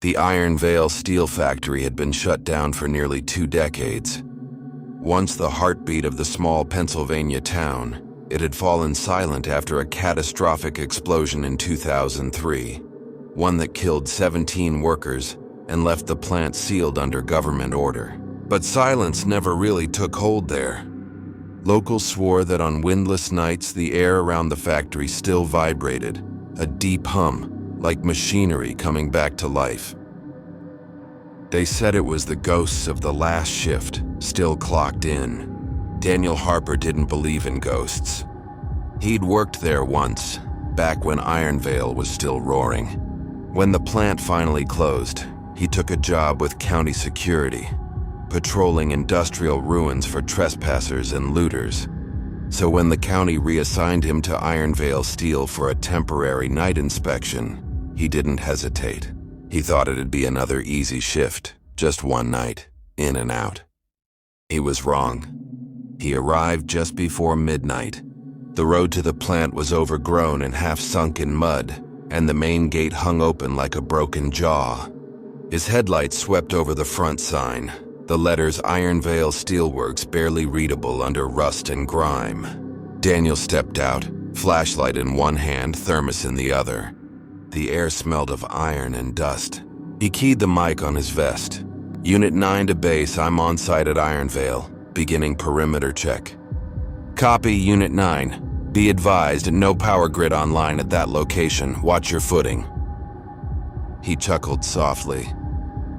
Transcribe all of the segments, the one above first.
The Ironvale steel factory had been shut down for nearly 2 decades. Once the heartbeat of the small Pennsylvania town, it had fallen silent after a catastrophic explosion in 2003, one that killed 17 workers and left the plant sealed under government order. But silence never really took hold there. Locals swore that on windless nights the air around the factory still vibrated, a deep hum, like machinery coming back to life. They said it was the ghosts of the last shift, still clocked in. Daniel Harper didn't believe in ghosts. He'd worked there once, back when Ironvale was still roaring. When the plant finally closed, he took a job with county security, patrolling industrial ruins for trespassers and looters. So when the county reassigned him to Ironvale Steel for a temporary night inspection, he didn't hesitate. He thought it'd be another easy shift, just one night, in and out. He was wrong. He arrived just before midnight. The road to the plant was overgrown and half sunk in mud, and the main gate hung open like a broken jaw. His headlights swept over the front sign, the letters Ironvale Steelworks barely readable under rust and grime. Daniel stepped out, flashlight in one hand, thermos in the other. The air smelled of iron and dust. He keyed the mic on his vest. Unit 9 to base, I'm on site at Ironvale, beginning perimeter check. Copy, Unit 9. Be advised, no power grid online at that location. Watch your footing. He chuckled softly.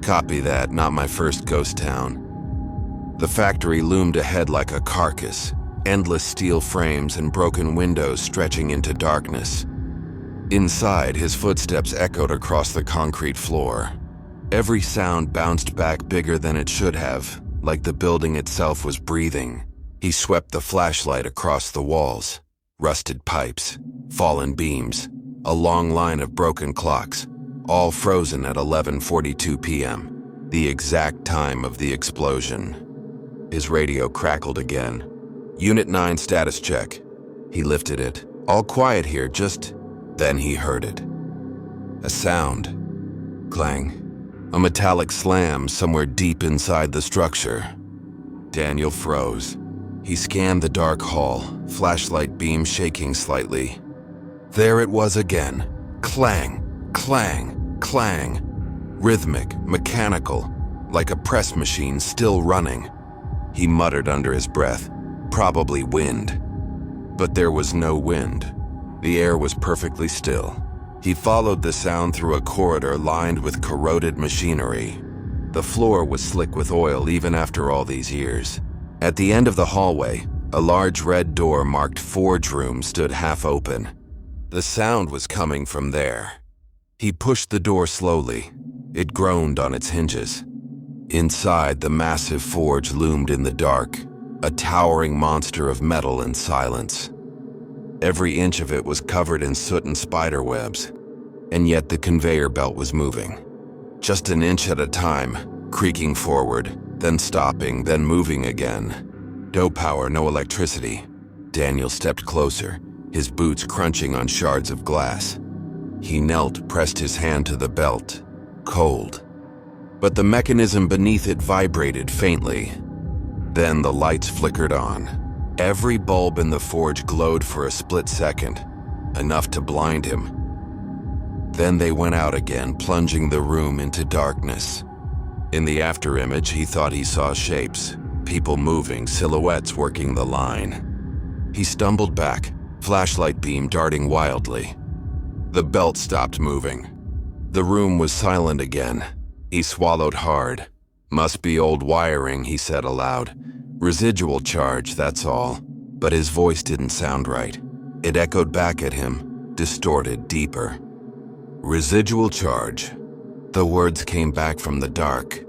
Copy that, not my first ghost town. The factory loomed ahead like a carcass, endless steel frames and broken windows stretching into darkness. Inside, his footsteps echoed across the concrete floor. Every sound bounced back bigger than it should have, like the building itself was breathing. He swept the flashlight across the walls. Rusted pipes, fallen beams, a long line of broken clocks, all frozen at 11:42 p.m., the exact time of the explosion. His radio crackled again. Unit 9 status check. He lifted it. All quiet here, just... Then he heard it. A sound. Clang. A metallic slam somewhere deep inside the structure. Daniel froze. He scanned the dark hall, flashlight beam shaking slightly. There it was again. Clang, clang, clang. Rhythmic, mechanical, like a press machine still running. He muttered under his breath, probably wind. But there was no wind. The air was perfectly still. He followed the sound through a corridor lined with corroded machinery. The floor was slick with oil even after all these years. At the end of the hallway, a large red door marked Forge Room stood half open. The sound was coming from there. He pushed the door slowly. It groaned on its hinges. Inside, the massive forge loomed in the dark, a towering monster of metal and silence. Every inch of it was covered in soot and spider webs, and yet the conveyor belt was moving. Just an inch at a time, creaking forward, then stopping, then moving again. No power, no electricity. Daniel stepped closer, his boots crunching on shards of glass. He knelt, pressed his hand to the belt. Cold. But the mechanism beneath it vibrated faintly. Then the lights flickered on. Every bulb in the forge glowed for a split second, enough to blind him. Then they went out again, plunging the room into darkness. In the afterimage, he thought he saw shapes, people moving, silhouettes working the line. He stumbled back, flashlight beam darting wildly. The belt stopped moving. The room was silent again. He swallowed hard. Must be old wiring, he said aloud. Residual charge, that's all. But his voice didn't sound right. It echoed back at him, distorted deeper. Residual charge. The words came back from the dark.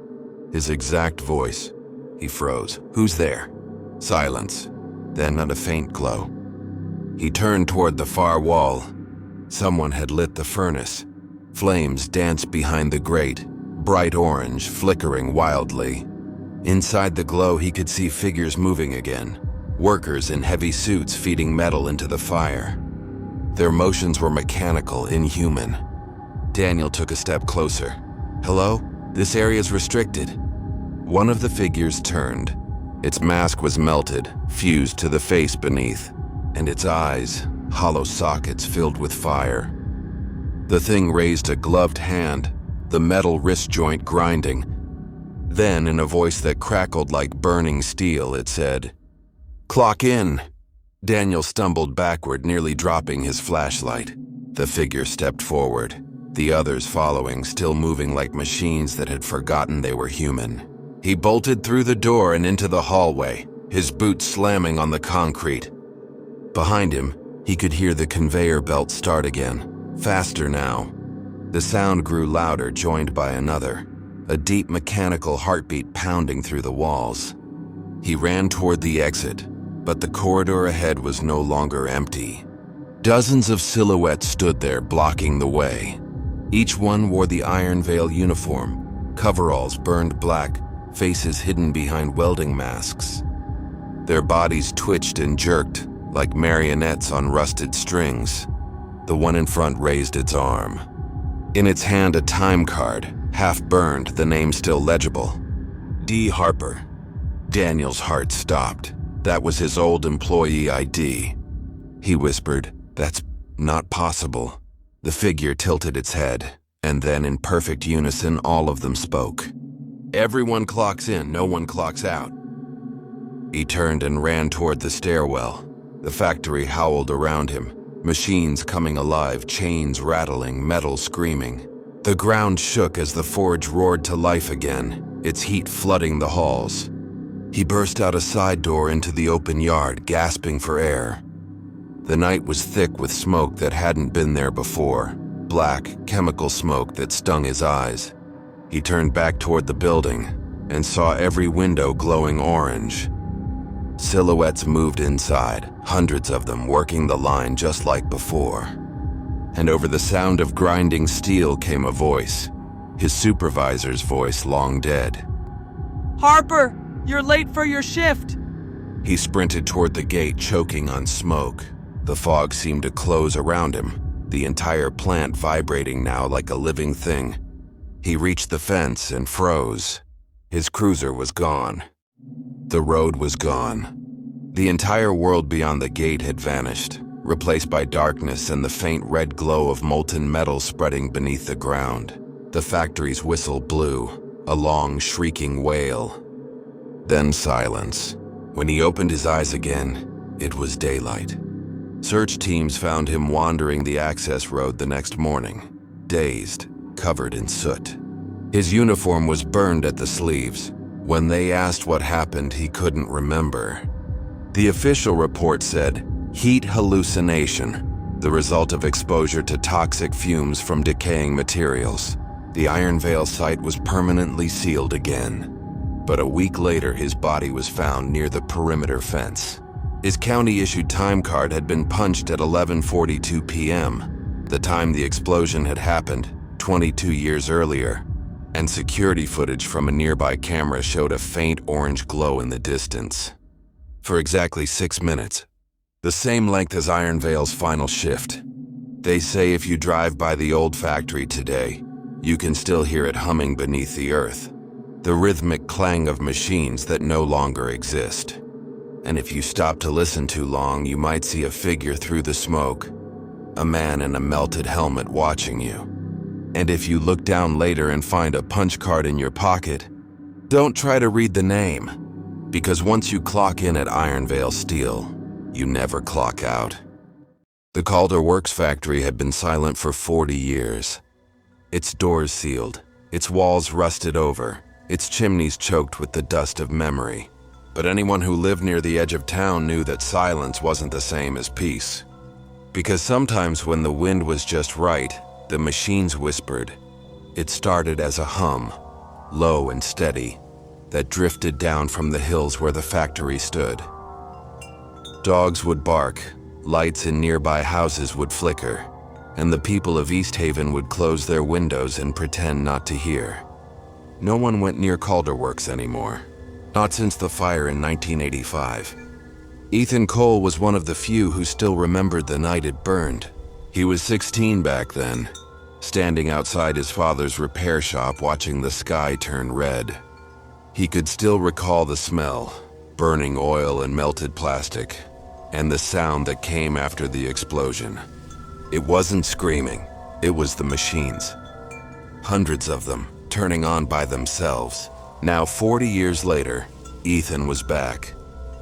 His exact voice. He froze. Who's there? Silence. Then a faint glow. He turned toward the far wall. Someone had lit the furnace. Flames danced behind the grate, bright orange, flickering wildly. Inside the glow, he could see figures moving again, workers in heavy suits feeding metal into the fire. Their motions were mechanical, inhuman. Daniel took a step closer. "Hello? This area's restricted." One of the figures turned. Its mask was melted, fused to the face beneath, and its eyes, hollow sockets filled with fire. The thing raised a gloved hand, the metal wrist joint grinding. Then, in a voice that crackled like burning steel, it said, "Clock in." Daniel stumbled backward, nearly dropping his flashlight. The figure stepped forward, the others following, still moving like machines that had forgotten they were human. He bolted through the door and into the hallway, his boots slamming on the concrete. Behind him, he could hear the conveyor belt start again, faster now. The sound grew louder, joined by another, a deep mechanical heartbeat pounding through the walls. He ran toward the exit, but the corridor ahead was no longer empty. Dozens of silhouettes stood there, blocking the way. Each one wore the Ironvale uniform, coveralls burned black, faces hidden behind welding masks. Their bodies twitched and jerked, like marionettes on rusted strings. The one in front raised its arm. In its hand, a time card, half burned, the name still legible. D. Harper. Daniel's heart stopped. That was his old employee ID. He whispered, "That's not possible." The figure tilted its head, and then in perfect unison, all of them spoke. "Everyone clocks in, no one clocks out." He turned and ran toward the stairwell. The factory howled around him, machines coming alive, chains rattling, metal screaming. The ground shook as the forge roared to life again, its heat flooding the halls. He burst out a side door into the open yard, gasping for air. The night was thick with smoke that hadn't been there before, black, chemical smoke that stung his eyes. He turned back toward the building and saw every window glowing orange. Silhouettes moved inside, hundreds of them working the line just like before. And over the sound of grinding steel came a voice, his supervisor's voice long dead. "Harper, you're late for your shift." He sprinted toward the gate, choking on smoke. The fog seemed to close around him, the entire plant vibrating now like a living thing. He reached the fence and froze. His cruiser was gone. The road was gone. The entire world beyond the gate had vanished, replaced by darkness and the faint red glow of molten metal spreading beneath the ground. The factory's whistle blew, a long, shrieking wail. Then silence. When he opened his eyes again, it was daylight. Search teams found him wandering the access road the next morning, dazed, covered in soot. His uniform was burned at the sleeves. When they asked what happened, he couldn't remember. The official report said, heat hallucination, the result of exposure to toxic fumes from decaying materials. The Ironvale site was permanently sealed again. But a week later, his body was found near the perimeter fence. His county-issued time card had been punched at 11:42 p.m., the time the explosion had happened, 22 years earlier, and security footage from a nearby camera showed a faint orange glow in the distance. For exactly 6 minutes, the same length as Ironvale's final shift. They say if you drive by the old factory today, you can still hear it humming beneath the earth, the rhythmic clang of machines that no longer exist. And if you stop to listen too long, you might see a figure through the smoke, a man in a melted helmet watching you. And if you look down later and find a punch card in your pocket, don't try to read the name, because once you clock in at Ironvale Steel, you never clock out. The Calder Works factory had been silent for 40 years. Its doors sealed, its walls rusted over, its chimneys choked with the dust of memory. But anyone who lived near the edge of town knew that silence wasn't the same as peace. Because sometimes when the wind was just right, the machines whispered. It started as a hum, low and steady, that drifted down from the hills where the factory stood. Dogs would bark, lights in nearby houses would flicker, and the people of East Haven would close their windows and pretend not to hear. No one went near Calder Works anymore. Not since the fire in 1985. Ethan Cole was one of the few who still remembered the night it burned. He was 16 back then. standing outside his father's repair shop watching the sky turn red. He could still recall the smell, burning oil and melted plastic, and the sound that came after the explosion. It wasn't screaming, it was the machines. Hundreds of them, turning on by themselves. Now 40 years later, Ethan was back,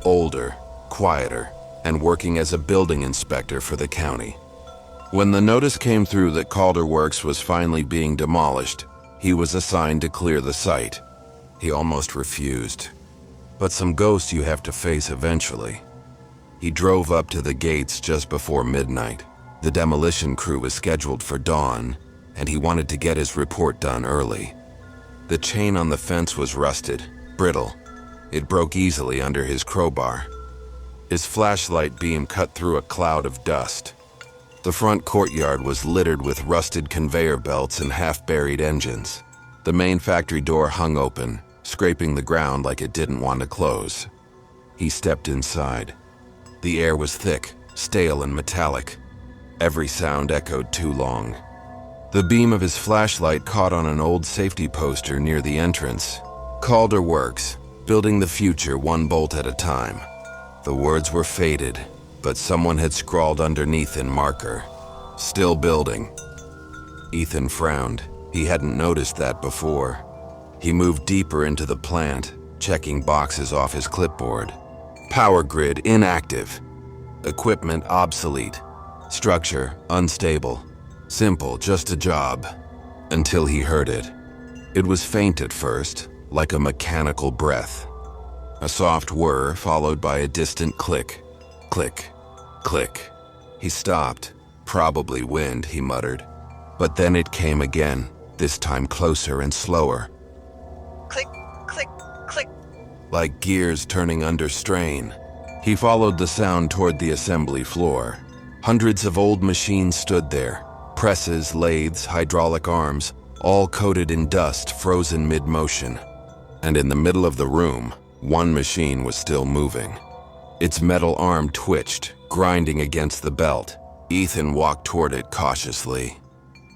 older, quieter, and working as a building inspector for the county. When the notice came through that Calder Works was finally being demolished, he was assigned to clear the site. He almost refused. But some ghosts you have to face eventually. He drove up to the gates just before midnight. The demolition crew was scheduled for dawn, and he wanted to get his report done early. The chain on the fence was rusted, brittle. It broke easily under his crowbar. His flashlight beam cut through a cloud of dust. The front courtyard was littered with rusted conveyor belts and half-buried engines. The main factory door hung open, scraping the ground like it didn't want to close. He stepped inside. The air was thick, stale and metallic. Every sound echoed too long. The beam of his flashlight caught on an old safety poster near the entrance. Calder Works, building the future one bolt at a time. The words were faded, but someone had scrawled underneath in marker, "Still building." Ethan frowned. He hadn't noticed that before. He moved deeper into the plant, checking boxes off his clipboard. Power grid inactive. Equipment obsolete. Structure unstable. Simple, just a job. Until he heard it. It was faint at first, like a mechanical breath. A soft whir followed by a distant click. Click. Click. He stopped. Probably wind, he muttered. But then it came again, this time closer and slower. Click, click, click. Like gears turning under strain. He followed the sound toward the assembly floor. Hundreds of old machines stood there. Presses, lathes, hydraulic arms, all coated in dust, frozen mid-motion. And in the middle of the room, one machine was still moving. Its metal arm twitched, grinding against the belt. Ethan walked toward it cautiously.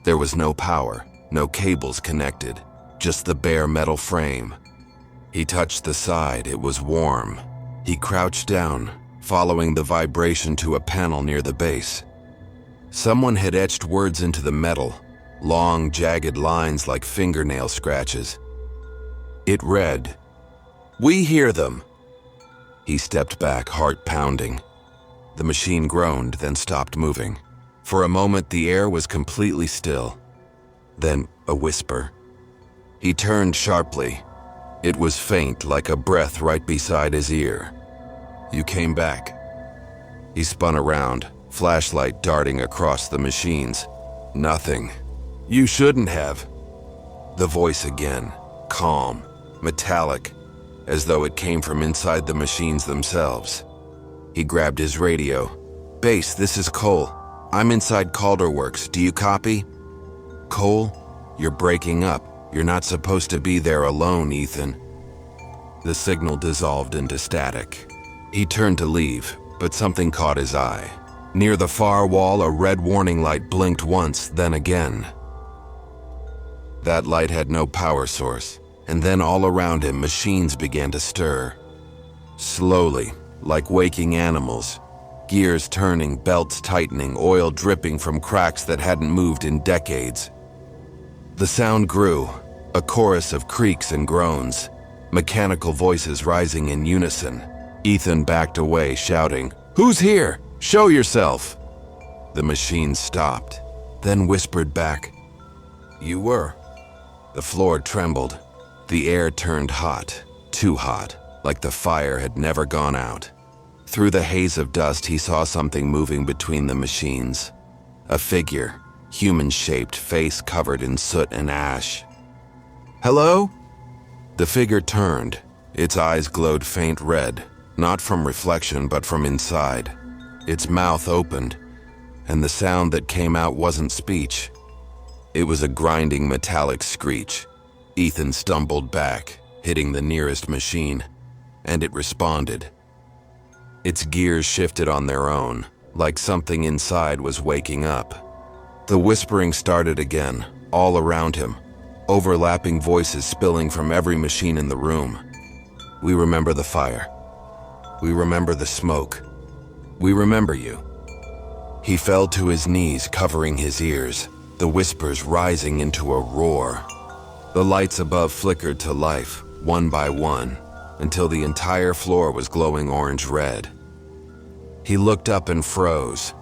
There was no power, no cables connected, just the bare metal frame. He touched the side, it was warm. He crouched down, following the vibration to a panel near the base. Someone had etched words into the metal, long, jagged lines like fingernail scratches. It read, "We hear them." He stepped back, heart pounding. The machine groaned, then stopped moving. For a moment, the air was completely still. Then, a whisper. He turned sharply. It was faint, like a breath right beside his ear. "You came back." He spun around, flashlight darting across the machines. "Nothing. You shouldn't have." The voice again, calm, metallic, as though it came from inside the machines themselves. He grabbed his radio. "Base, this is Cole. I'm inside Calder Works. Do you copy?" "Cole, you're breaking up. You're not supposed to be there alone, Ethan." The signal dissolved into static. He turned to leave, but something caught his eye. Near the far wall, a red warning light blinked once, then again. That light had no power source, and then all around him, machines began to stir. Slowly, like waking animals. Gears turning, belts tightening, oil dripping from cracks that hadn't moved in decades. The sound grew, a chorus of creaks and groans, mechanical voices rising in unison. Ethan backed away, shouting, "Who's here? Show yourself!" The machine stopped, then whispered back, "You were." The floor trembled. The air turned hot, too hot, like the fire had never gone out. Through the haze of dust, he saw something moving between the machines. A figure, human-shaped, face covered in soot and ash. "Hello?" The figure turned. Its eyes glowed faint red, not from reflection but from inside. Its mouth opened, and the sound that came out wasn't speech. It was a grinding metallic screech. Ethan stumbled back, hitting the nearest machine, and it responded. Its gears shifted on their own, like something inside was waking up. The whispering started again, all around him, overlapping voices spilling from every machine in the room. We remember the fire. We remember the smoke. We remember you. He fell to his knees, covering his ears, the whispers rising into a roar. The lights above flickered to life, one by one, until the entire floor was glowing orange-red. He looked up and froze.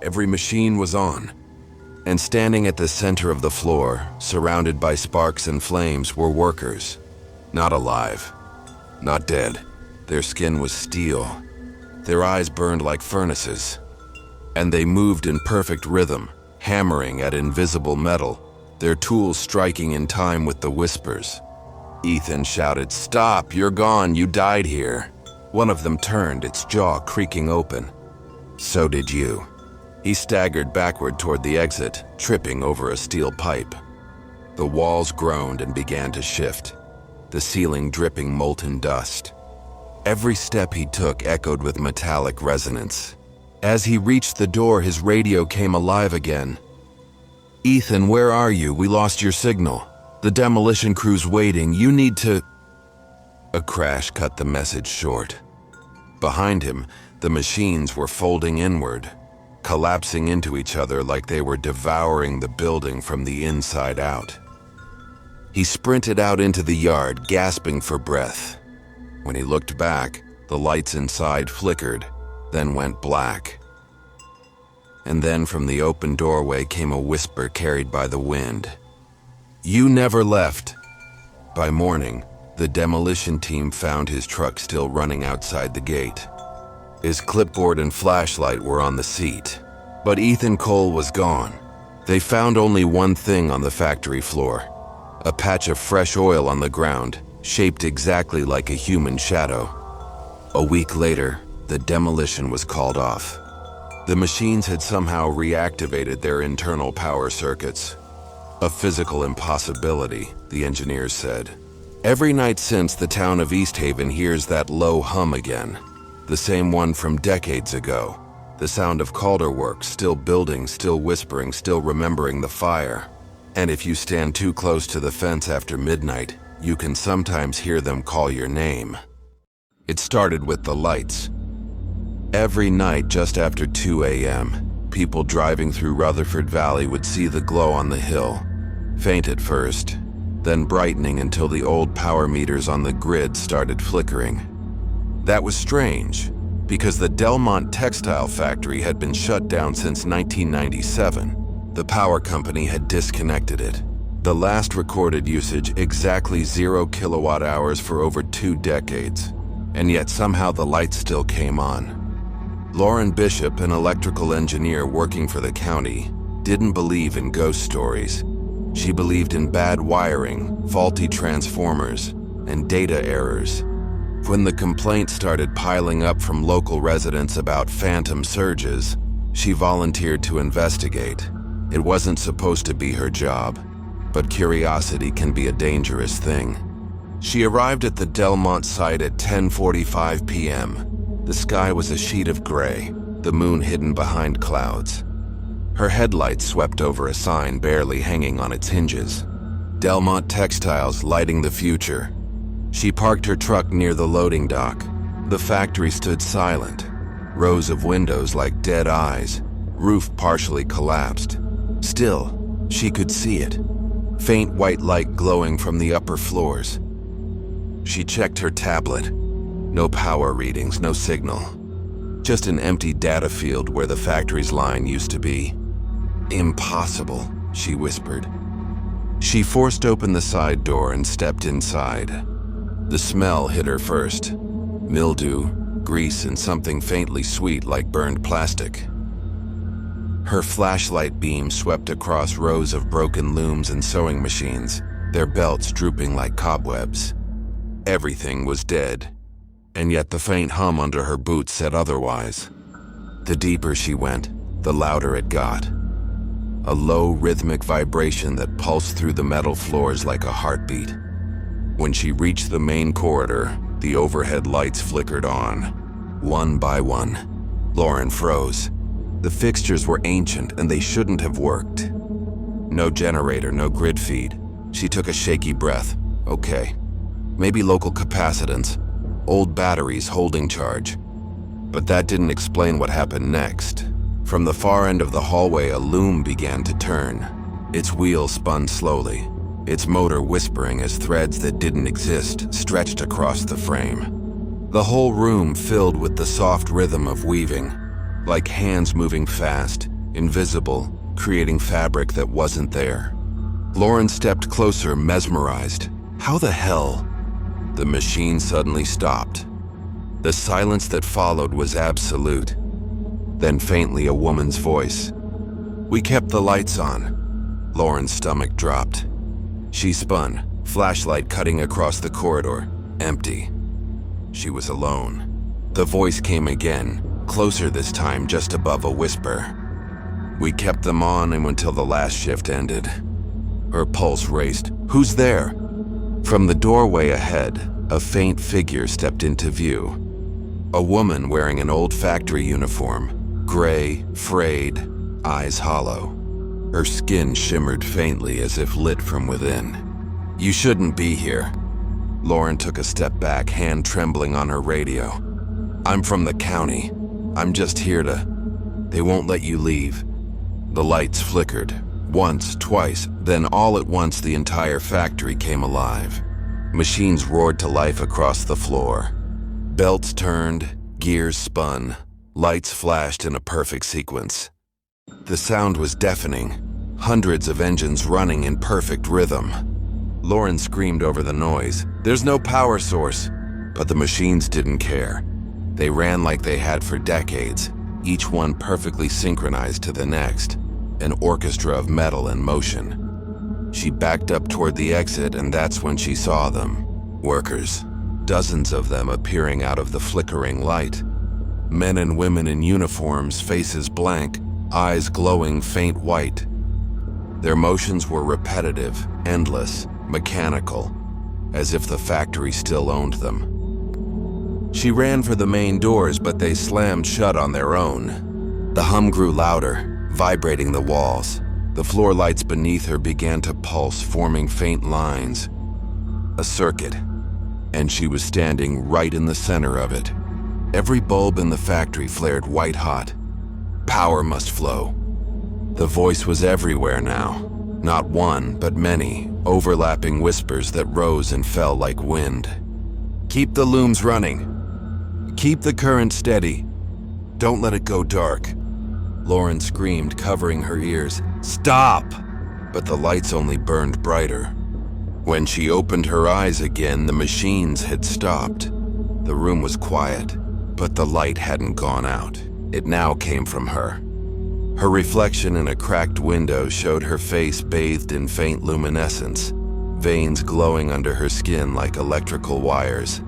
Every machine was on. And standing at the center of the floor, surrounded by sparks and flames, were workers. Not alive. Not dead. Their skin was steel. Their eyes burned like furnaces. And they moved in perfect rhythm, hammering at invisible metal, their tools striking in time with the whispers. Ethan shouted, "Stop! You're gone! You died here!" One of them turned, its jaw creaking open. So did you. He staggered backward toward the exit, tripping over a steel pipe. The walls groaned and began to shift, the ceiling dripping molten dust. Every step he took echoed with metallic resonance. As he reached the door, his radio came alive again. "Ethan, where are you? We lost your signal. The demolition crew's waiting. You need to..." A crash cut the message short. Behind him, the machines were folding inward, collapsing into each other like they were devouring the building from the inside out. He sprinted out into the yard, gasping for breath. When he looked back, the lights inside flickered, then went black. And then from the open doorway came a whisper carried by the wind. "You never left." By morning, the demolition team found his truck still running outside the gate. His clipboard and flashlight were on the seat, but Ethan Cole was gone. They found only one thing on the factory floor, a patch of fresh oil on the ground, shaped exactly like a human shadow. A week later, the demolition was called off. The machines had somehow reactivated their internal power circuits. A physical impossibility, the engineers said. Every night since, the town of East Haven hears that low hum again. The same one from decades ago. The sound of Calder works, still building, still whispering, still remembering the fire. And if you stand too close to the fence after midnight, you can sometimes hear them call your name. It started with the lights. Every night just after 2 a.m., people driving through Rutherford Valley would see the glow on the hill. Faint at first, then brightening until the old power meters on the grid started flickering. That was strange, because the Delmont textile factory had been shut down since 1997. The power company had disconnected it. The last recorded usage exactly 0 kilowatt hours for over 2 decades. And yet somehow the lights still came on. Lauren Bishop, an electrical engineer working for the county, didn't believe in ghost stories. She believed in bad wiring, faulty transformers, and data errors. When the complaints started piling up from local residents about phantom surges, she volunteered to investigate. It wasn't supposed to be her job, but curiosity can be a dangerous thing. She arrived at the Delmont site at 10:45 p.m. The sky was a sheet of gray, the moon hidden behind clouds. Her headlights swept over a sign barely hanging on its hinges. Delmont Textiles, lighting the future. She parked her truck near the loading dock. The factory stood silent, rows of windows like dead eyes, roof partially collapsed. Still, she could see it, faint white light glowing from the upper floors. She checked her tablet. No power readings, no signal. Just an empty data field where the factory's line used to be. "Impossible," she whispered. She forced open the side door and stepped inside. The smell hit her first. Mildew, grease, and something faintly sweet like burned plastic. Her flashlight beam swept across rows of broken looms and sewing machines, their belts drooping like cobwebs. Everything was dead, and yet the faint hum under her boots said otherwise. The deeper she went, the louder it got. A low rhythmic vibration that pulsed through the metal floors like a heartbeat. When she reached the main corridor, the overhead lights flickered on, one by one. Lauren froze. The fixtures were ancient and they shouldn't have worked. No generator, no grid feed. She took a shaky breath. Okay. Maybe local capacitance. Old batteries holding charge. But that didn't explain what happened next. From the far end of the hallway, a loom began to turn. Its wheels spun slowly, its motor whispering as threads that didn't exist stretched across the frame. The whole room filled with the soft rhythm of weaving, like hands moving fast, invisible, creating fabric that wasn't there. Lauren stepped closer, mesmerized. How the hell? The machine suddenly stopped. The silence that followed was absolute. Then faintly a woman's voice. "We kept the lights on." Lauren's stomach dropped. She spun, flashlight cutting across the corridor, empty. She was alone. The voice came again, closer this time, just above a whisper. "We kept them on until the last shift ended." Her pulse raced. "Who's there?" From the doorway ahead, a faint figure stepped into view. A woman wearing an old factory uniform, gray, frayed, eyes hollow. Her skin shimmered faintly as if lit from within. "You shouldn't be here." Lauren took a step back, hand trembling on her radio. "I'm from the county. I'm just here to... They won't let you leave." The lights flickered. Once, twice, then all at once the entire factory came alive. Machines roared to life across the floor. Belts turned, gears spun, lights flashed in a perfect sequence. The sound was deafening, hundreds of engines running in perfect rhythm. Lauren screamed over the noise. "There's no power source." But the machines didn't care. They ran like they had for decades, each one perfectly synchronized to the next, an orchestra of metal in motion. She backed up toward the exit, and that's when she saw them. Workers, dozens of them appearing out of the flickering light. Men and women in uniforms, faces blank, eyes glowing faint white. Their motions were repetitive, endless, mechanical, as if the factory still owned them. She ran for the main doors, but they slammed shut on their own. The hum grew louder, vibrating the walls. The floor lights beneath her began to pulse, forming faint lines. A circuit, and she was standing right in the center of it. Every bulb in the factory flared white hot. Power must flow. The voice was everywhere now. Not one, but many, overlapping whispers that rose and fell like wind. "Keep the looms running. Keep the current steady. Don't let it go dark." Lauren screamed, covering her ears. "Stop!" But the lights only burned brighter. When she opened her eyes again, the machines had stopped. The room was quiet, but the light hadn't gone out. It now came from her. Her reflection in a cracked window showed her face bathed in faint luminescence, veins glowing under her skin like electrical wires.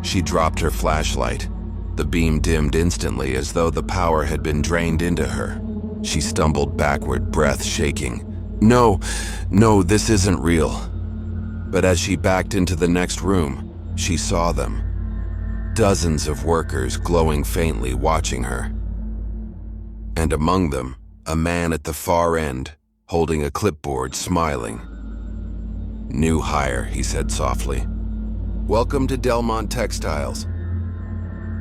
She dropped her flashlight. The beam dimmed instantly as though the power had been drained into her. She stumbled backward, breath shaking. No, this isn't real." But as she backed into the next room, she saw them. Dozens of workers glowing faintly, watching her. And among them, a man at the far end, holding a clipboard, smiling. "New hire," he said softly. "Welcome to Delmont Textiles."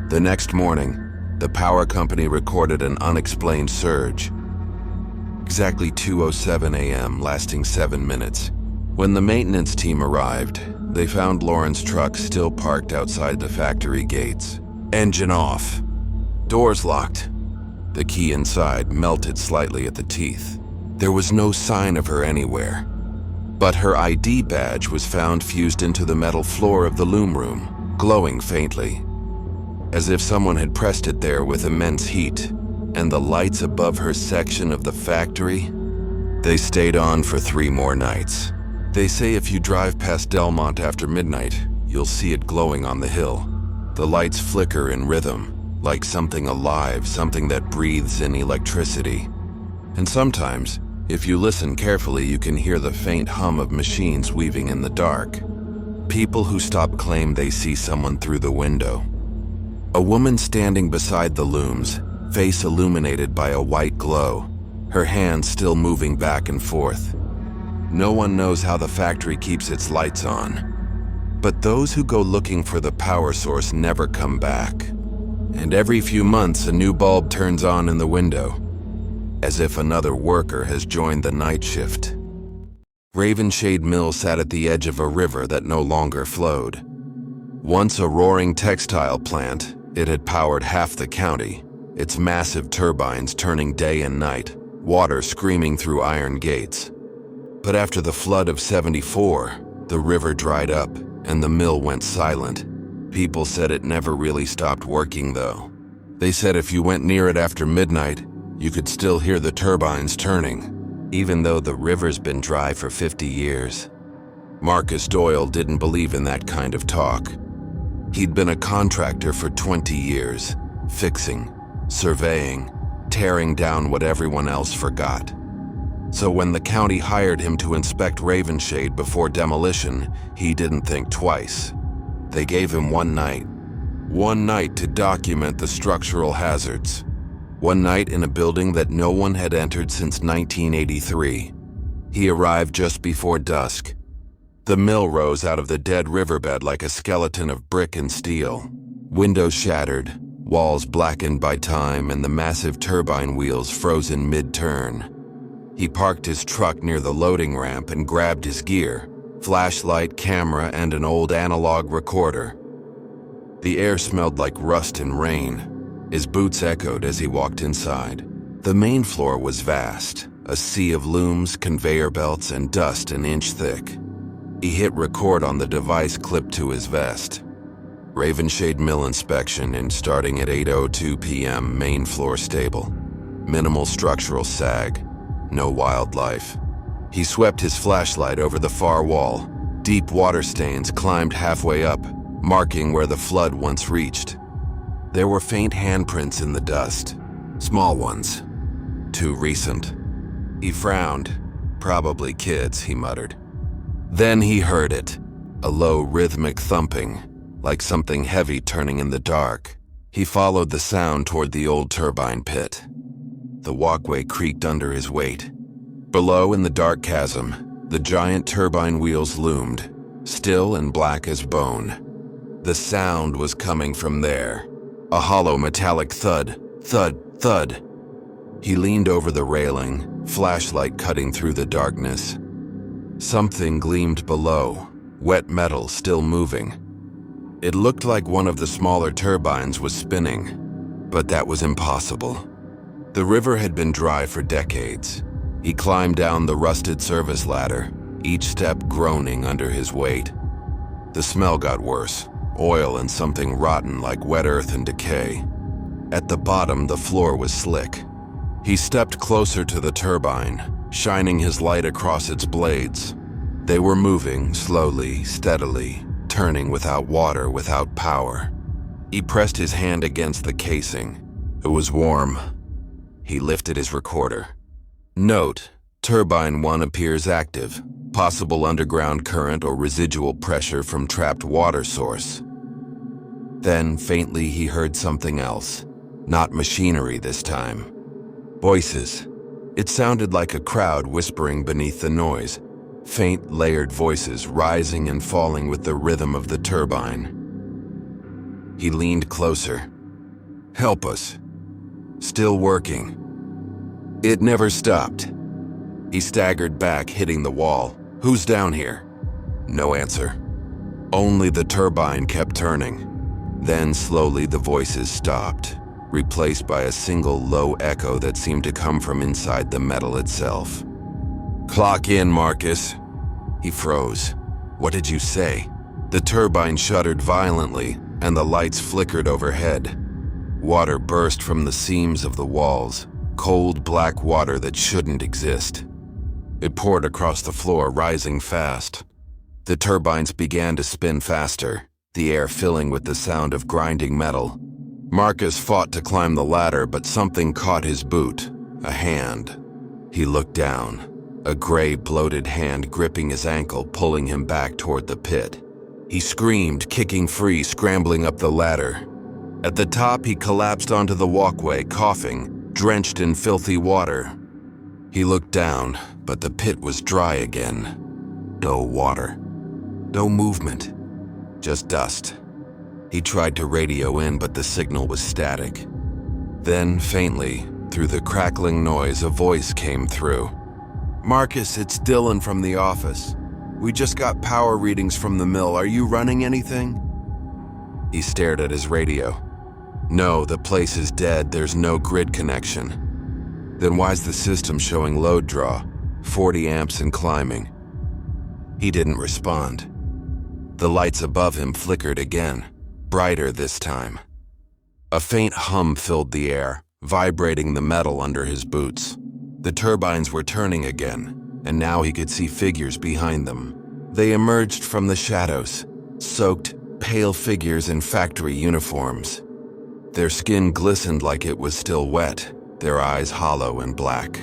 The next morning, the power company recorded an unexplained surge. Exactly 2:07 a.m., lasting 7 minutes. When the maintenance team arrived, they found Lauren's truck still parked outside the factory gates. Engine off. Doors locked. The key inside melted slightly at the teeth. There was no sign of her anywhere. But her ID badge was found fused into the metal floor of the loom room, glowing faintly, as if someone had pressed it there with immense heat. And the lights above her section of the factory, they stayed on for 3 more nights. They say if you drive past Delmont after midnight, you'll see it glowing on the hill. The lights flicker in rhythm, like something alive, something that breathes in electricity. And sometimes, if you listen carefully, you can hear the faint hum of machines weaving in the dark. People who stop claim they see someone through the window. A woman standing beside the looms, face illuminated by a white glow, her hands still moving back and forth. No one knows how the factory keeps its lights on. But those who go looking for the power source never come back. And every few months, a new bulb turns on in the window, as if another worker has joined the night shift. Ravenshade Mill sat at the edge of a river that no longer flowed. Once a roaring textile plant, it had powered half the county, its massive turbines turning day and night, water screaming through iron gates. But after the flood of '74, the river dried up and the mill went silent. People said it never really stopped working, though. They said if you went near it after midnight, you could still hear the turbines turning, even though the river's been dry for 50 years. Marcus Doyle didn't believe in that kind of talk. He'd been a contractor for 20 years, fixing, surveying, tearing down what everyone else forgot. So when the county hired him to inspect Ravenshade before demolition, he didn't think twice. They gave him one night to document the structural hazards. One night in a building that no one had entered since 1983. He arrived just before dusk. The mill rose out of the dead riverbed like a skeleton of brick and steel. Windows shattered, walls blackened by time, and the massive turbine wheels frozen mid-turn. He parked his truck near the loading ramp and grabbed his gear, flashlight, camera, and an old analog recorder. The air smelled like rust and rain. His boots echoed as he walked inside. The main floor was vast, a sea of looms, conveyor belts, and dust an inch thick. He hit record on the device clipped to his vest. Ravenshade Mill inspection and starting at 8:02 p.m. main floor stable. Minimal structural sag, no wildlife. He swept his flashlight over the far wall. Deep water stains climbed halfway up, marking where the flood once reached. There were faint handprints in the dust, small ones, too recent. He frowned. Probably kids, he muttered. Then he heard it, a low rhythmic thumping, like something heavy turning in the dark. He followed the sound toward the old turbine pit. The walkway creaked under his weight. Below in the dark chasm, the giant turbine wheels loomed, still and black as bone. The sound was coming from there, a hollow metallic thud, thud, thud. He leaned over the railing, flashlight cutting through the darkness. Something gleamed below, wet metal still moving. It looked like one of the smaller turbines was spinning, but that was impossible. The river had been dry for decades. He climbed down the rusted service ladder, each step groaning under his weight. The smell got worse, oil and something rotten like wet earth and decay. At the bottom, the floor was slick. He stepped closer to the turbine, shining his light across its blades. They were moving slowly, steadily, turning without water, without power. He pressed his hand against the casing. It was warm. He lifted his recorder. Note, turbine 1 appears active. Possible underground current or residual pressure from trapped water source. Then, faintly, he heard something else. Not machinery this time. Voices. It sounded like a crowd whispering beneath the noise. Faint, layered voices rising and falling with the rhythm of the turbine. He leaned closer. Help us. Still working. It never stopped. He staggered back, hitting the wall. Who's down here? No answer. Only the turbine kept turning. Then slowly the voices stopped, replaced by a single low echo that seemed to come from inside the metal itself. Clock in, Marcus. He froze. What did you say? The turbine shuddered violently, and the lights flickered overhead. Water burst from the seams of the walls, cold black water that shouldn't exist. It poured across the floor, rising fast. The turbines began to spin faster, the air filling with the sound of grinding metal. Marcus fought to climb the ladder, but something caught his boot, a hand. He looked down, a gray, bloated hand gripping his ankle, pulling him back toward the pit. He screamed, kicking free, scrambling up the ladder. At the top, he collapsed onto the walkway, coughing, drenched in filthy water. He looked down, but the pit was dry again. No water. No movement. Just dust. He tried to radio in, but the signal was static. Then, faintly, through the crackling noise, a voice came through. "Marcus, it's Dylan from the office. We just got power readings from the mill. Are you running anything?" He stared at his radio. "No, the place is dead. There's no grid connection." "Then why's the system showing load draw? 40 amps and climbing." He didn't respond. The lights above him flickered again, brighter this time. A faint hum filled the air, vibrating the metal under his boots. The turbines were turning again, and now he could see figures behind them. They emerged from the shadows, soaked, pale figures in factory uniforms. Their skin glistened like it was still wet, their eyes hollow and black.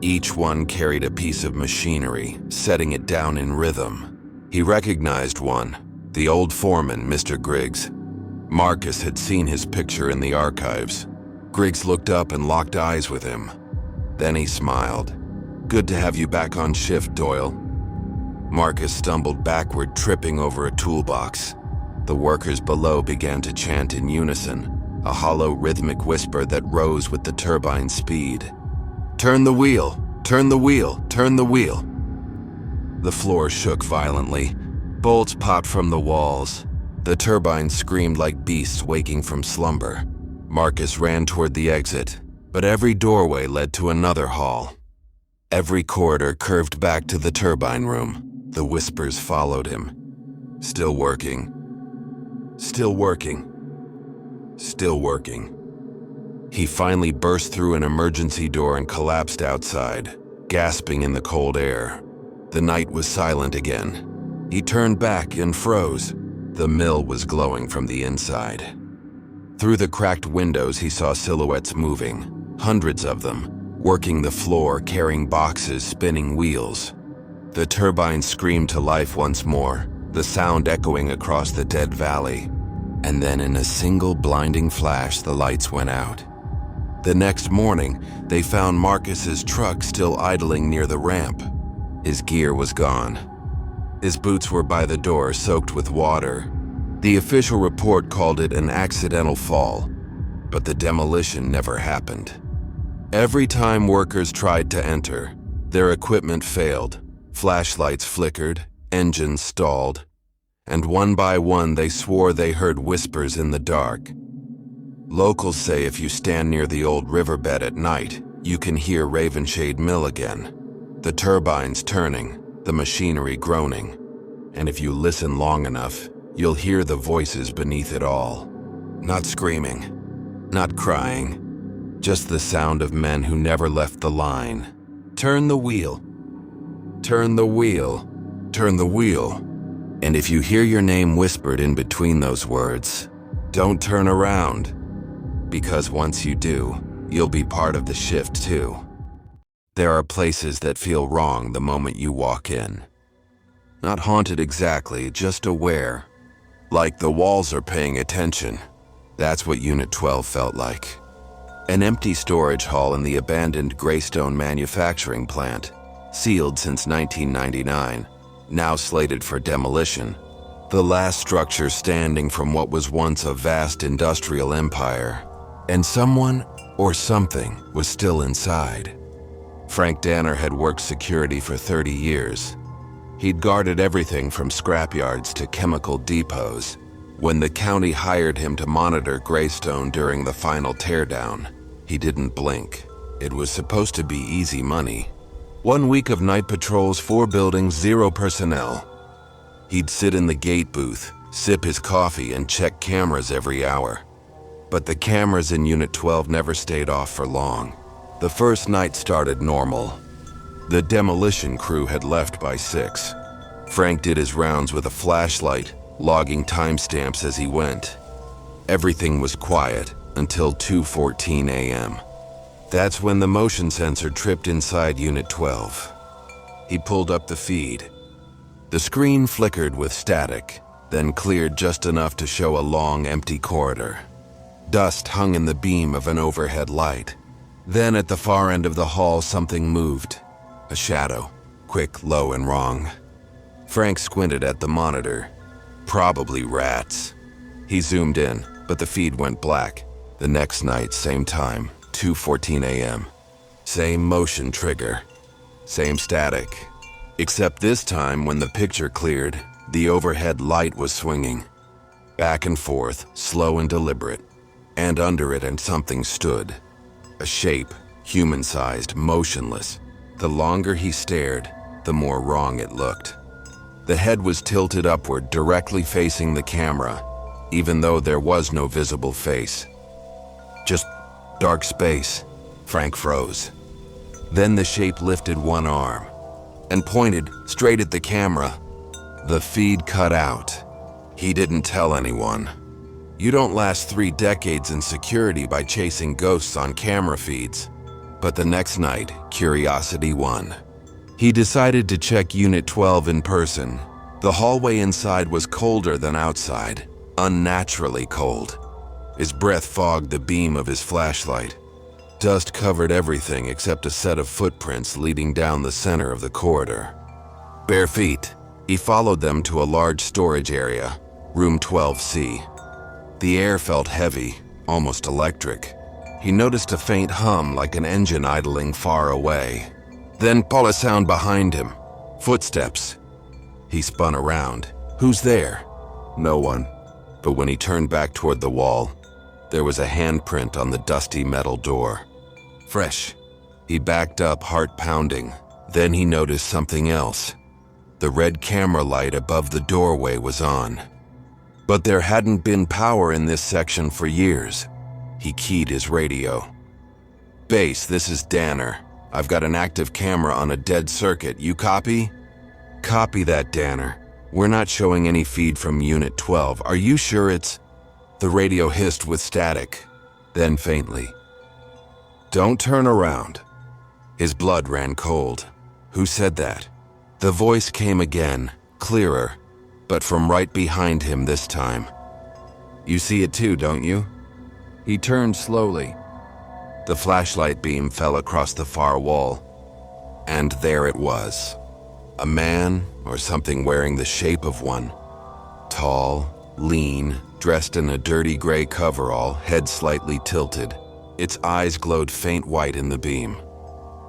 Each one carried a piece of machinery, setting it down in rhythm. He recognized one, the old foreman, Mr. Griggs. Marcus had seen his picture in the archives. Griggs looked up and locked eyes with him. Then he smiled. "Good to have you back on shift, Doyle." Marcus stumbled backward, tripping over a toolbox. The workers below began to chant in unison, a hollow rhythmic whisper that rose with the turbine speed. "Turn the wheel! Turn the wheel! Turn the wheel!" The floor shook violently. Bolts popped from the walls. The turbines screamed like beasts waking from slumber. Marcus ran toward the exit, but every doorway led to another hall. Every corridor curved back to the turbine room. The whispers followed him. Still working. Still working. Still working. He finally burst through an emergency door and collapsed outside, gasping in the cold air. The night was silent again. He turned back and froze. The mill was glowing from the inside. Through the cracked windows, he saw silhouettes moving, hundreds of them, working the floor, carrying boxes, spinning wheels. The turbines screamed to life once more, the sound echoing across the dead valley. And then in a single blinding flash, the lights went out. The next morning, they found Marcus's truck still idling near the ramp. His gear was gone. His boots were by the door, soaked with water. The official report called it an accidental fall, but the demolition never happened. Every time workers tried to enter, their equipment failed. Flashlights flickered, engines stalled, and one by one they swore they heard whispers in the dark. Locals say if you stand near the old riverbed at night, you can hear Ravenshade Mill again. The turbines turning, the machinery groaning. And if you listen long enough, you'll hear the voices beneath it all. Not screaming, not crying, just the sound of men who never left the line. Turn the wheel. Turn the wheel. Turn the wheel. And if you hear your name whispered in between those words, don't turn around. Because once you do, you'll be part of the shift too. There are places that feel wrong the moment you walk in. Not haunted exactly, just aware. Like the walls are paying attention. That's what Unit 12 felt like. An empty storage hall in the abandoned Greystone manufacturing plant, sealed since 1999, now slated for demolition. The last structure standing from what was once a vast industrial empire. And someone or something was still inside. Frank Danner had worked security for 30 years. He'd guarded everything from scrapyards to chemical depots. When the county hired him to monitor Greystone during the final teardown, he didn't blink. It was supposed to be easy money. 1 week of night patrols, 4 buildings, 0 personnel. He'd sit in the gate booth, sip his coffee, and check cameras every hour. But the cameras in Unit 12 never stayed off for long. The first night started normal. The demolition crew had left by 6. Frank did his rounds with a flashlight, logging timestamps as he went. Everything was quiet until 2:14 a.m. That's when the motion sensor tripped inside Unit 12. He pulled up the feed. The screen flickered with static, then cleared just enough to show a long, empty corridor. Dust hung in the beam of an overhead light. Then at the far end of the hall, something moved. A shadow. Quick, low, and wrong. Frank squinted at the monitor. Probably rats. He zoomed in, but the feed went black. The next night, same time, 2:14 a.m. Same motion trigger. Same static. Except this time, when the picture cleared, the overhead light was swinging. Back and forth, slow and deliberate. And under it and something stood. A shape, human-sized, motionless. The longer he stared, the more wrong it looked. The head was tilted upward, directly facing the camera, even though there was no visible face. Just dark space. Frank froze. Then the shape lifted one arm and pointed straight at the camera. The feed cut out. He didn't tell anyone. You don't last 3 decades in security by chasing ghosts on camera feeds. But the next night, curiosity won. He decided to check Unit 12 in person. The hallway inside was colder than outside, unnaturally cold. His breath fogged the beam of his flashlight. Dust covered everything except a set of footprints leading down the center of the corridor. Bare feet, he followed them to a large storage area, room 12C. The air felt heavy, almost electric. He noticed a faint hum like an engine idling far away. Then a sound behind him. Footsteps. He spun around. Who's there? No one. But when he turned back toward the wall, there was a handprint on the dusty metal door. Fresh. He backed up, heart pounding. Then he noticed something else. The red camera light above the doorway was on. But there hadn't been power in this section for years. He keyed his radio. "Base, this is Danner. I've got an active camera on a dead circuit. You copy?" "Copy that, Danner. We're not showing any feed from Unit 12. Are you sure it's—" The radio hissed with static, then faintly. "Don't turn around." His blood ran cold. Who said that? The voice came again, clearer, but from right behind him this time. "You see it too, don't you?" He turned slowly. The flashlight beam fell across the far wall, and there it was. A man, or something wearing the shape of one. Tall, lean, dressed in a dirty gray coverall, head slightly tilted. Its eyes glowed faint white in the beam.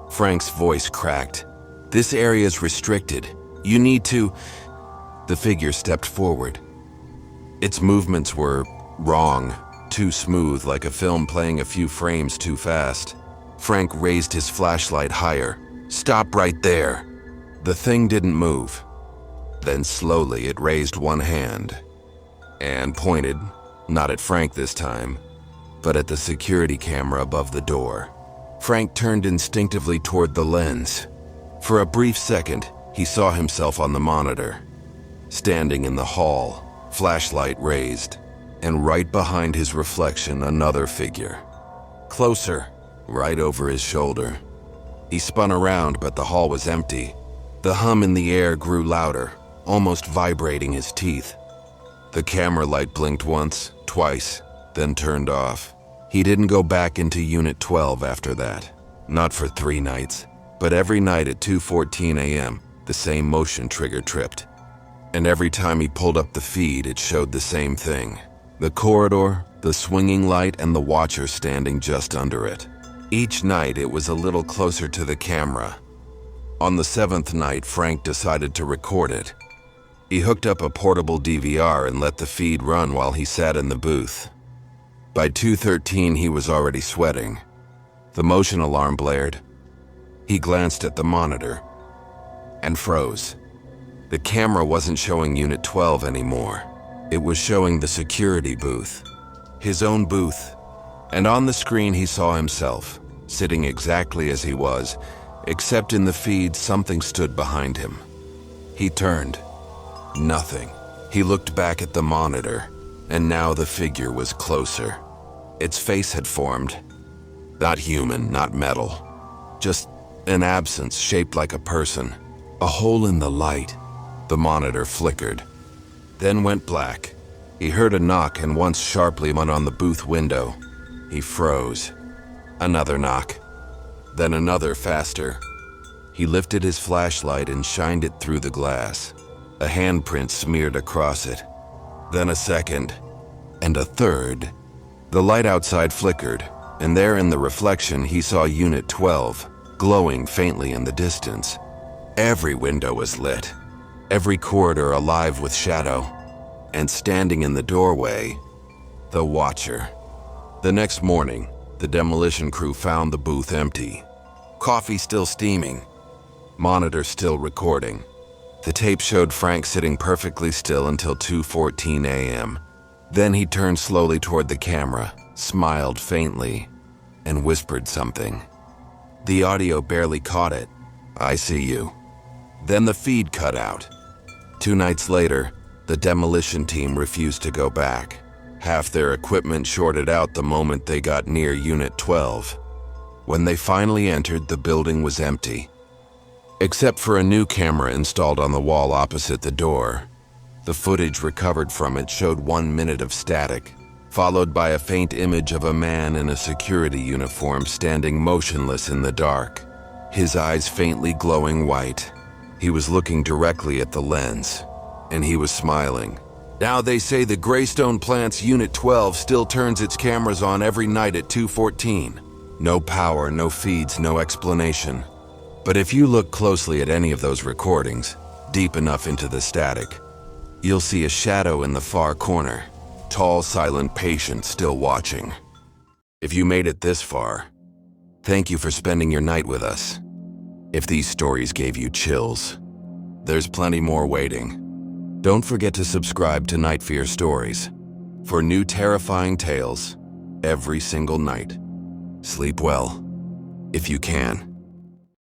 Frank's voice cracked. "This area's restricted. You need to—" The figure stepped forward. Its movements were wrong, too smooth, like a film playing a few frames too fast. Frank raised his flashlight higher. "Stop right there." The thing didn't move. Then slowly it raised one hand and pointed, not at Frank this time, but at the security camera above the door. Frank turned instinctively toward the lens. For a brief second, he saw himself on the monitor, standing in the hall, flashlight raised, and right behind his reflection, another figure. Closer, right over his shoulder. He spun around, but the hall was empty. The hum in the air grew louder, almost vibrating his teeth. The camera light blinked once, twice, then turned off. He didn't go back into Unit 12 after that. Not for 3 nights, but every night at 2:14 a.m., the same motion trigger tripped. And every time he pulled up the feed, it showed the same thing. The corridor, the swinging light, and the watcher standing just under it. Each night, it was a little closer to the camera. On the 7th night, Frank decided to record it. He hooked up a portable DVR and let the feed run while he sat in the booth. By 2:13, he was already sweating. The motion alarm blared. He glanced at the monitor and froze. The camera wasn't showing Unit 12 anymore. It was showing the security booth, his own booth. And on the screen, he saw himself, sitting exactly as he was, except in the feed, something stood behind him. He turned. Nothing. He looked back at the monitor, and now the figure was closer. Its face had formed. Not human, not metal. Just an absence shaped like a person. A hole in the light. The monitor flickered, then went black. He heard a knock and once sharply went on the booth window. He froze. Another knock. Then another faster. He lifted his flashlight and shined it through the glass. A handprint smeared across it. Then a second, and a third. The light outside flickered, and there in the reflection he saw Unit 12, glowing faintly in the distance. Every window was lit, every corridor alive with shadow, and standing in the doorway, the Watcher. The next morning, the demolition crew found the booth empty. Coffee still steaming, monitor still recording. The tape showed Frank sitting perfectly still until 2:14 a.m. Then he turned slowly toward the camera, smiled faintly, and whispered something. The audio barely caught it. "I see you." Then the feed cut out. 2 nights later, the demolition team refused to go back. Half their equipment shorted out the moment they got near Unit 12. When they finally entered, the building was empty, except for a new camera installed on the wall opposite the door. The footage recovered from it showed 1 minute of static, followed by a faint image of a man in a security uniform standing motionless in the dark, his eyes faintly glowing white. He was looking directly at the lens, and he was smiling. Now they say the Greystone plant's Unit 12 still turns its cameras on every night at 2:14. No power, no feeds, no explanation. But if you look closely at any of those recordings, deep enough into the static, you'll see a shadow in the far corner, tall, silent patient still watching. If you made it this far, thank you for spending your night with us. If these stories gave you chills, there's plenty more waiting. Don't forget to subscribe to Night Fear Stories for new terrifying tales every single night. Sleep well, if you can.